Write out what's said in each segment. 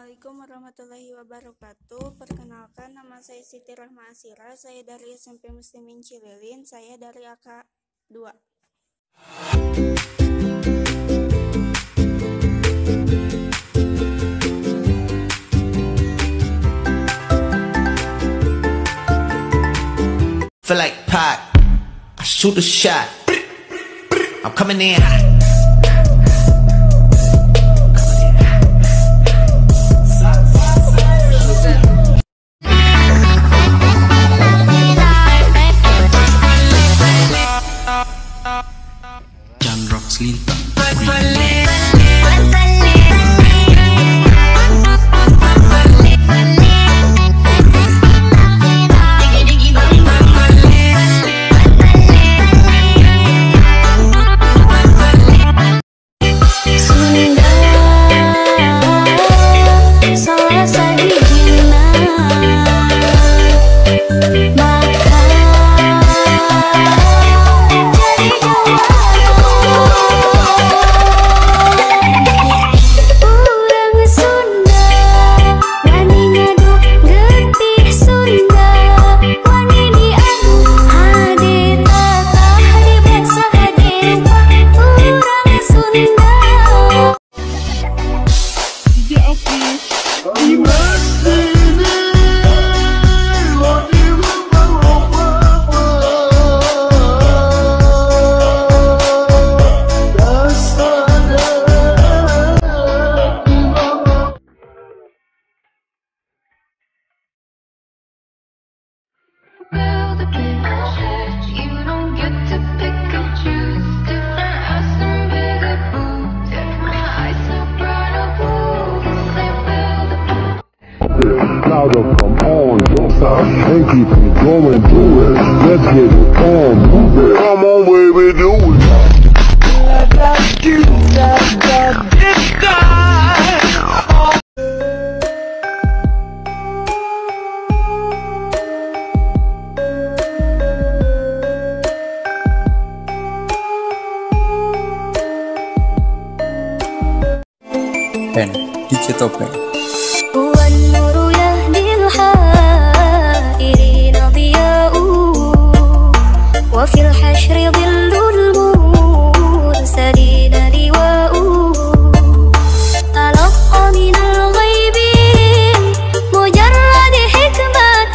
Assalamualaikum warahmatullahi wabarakatuh. Perkenalkan, nama saya Siti Rahma Asira. Saya dari SMP Muslimin Cililin. Saya dari AK 2. Feel like Pac, I shoot a shot. I'm coming in hot. Come on, don't stop and keep it going, do it. Let's get it on, move it. Come on, baby, do it. Pen, DJ Topeng. وفي الحشر ظل المرسلين لواء تلقى من الغيب مجرد حكمة.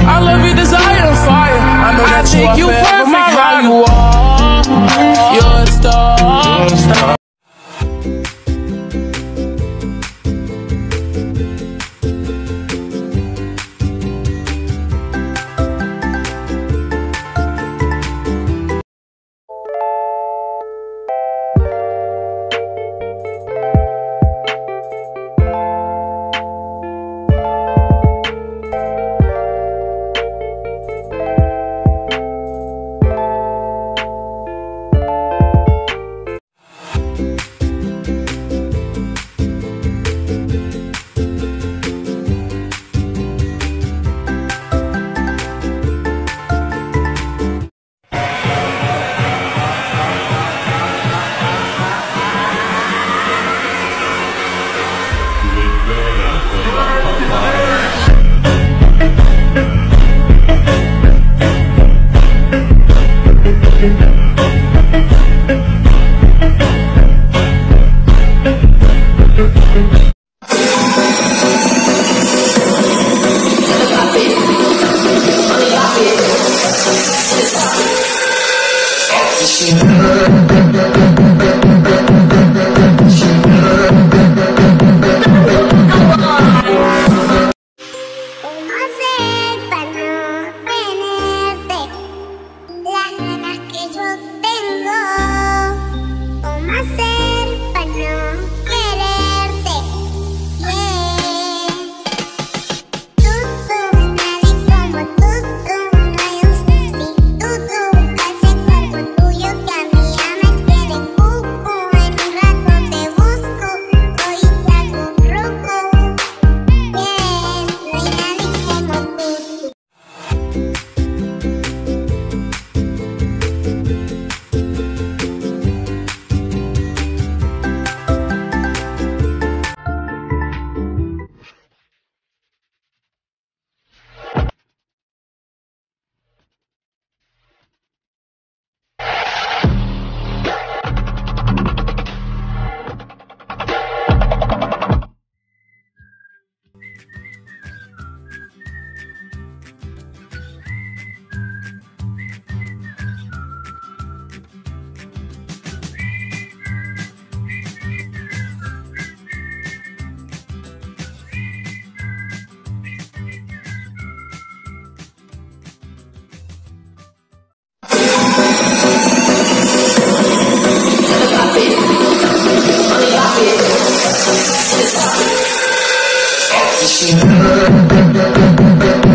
I love your desire and fire. I know that you perfect how you are. You're a star. She hacer para no tenerte las ganas que yo tengo? ¿Cómo hacer para no quererte? Yeah. Nadie como tú, no hay un sustituto. Hace cuerpo tuyo que a mí ya me tiene cuco. En un rato te busco, hoy saco roco. Yeah, no hay nadie como tú. Shit.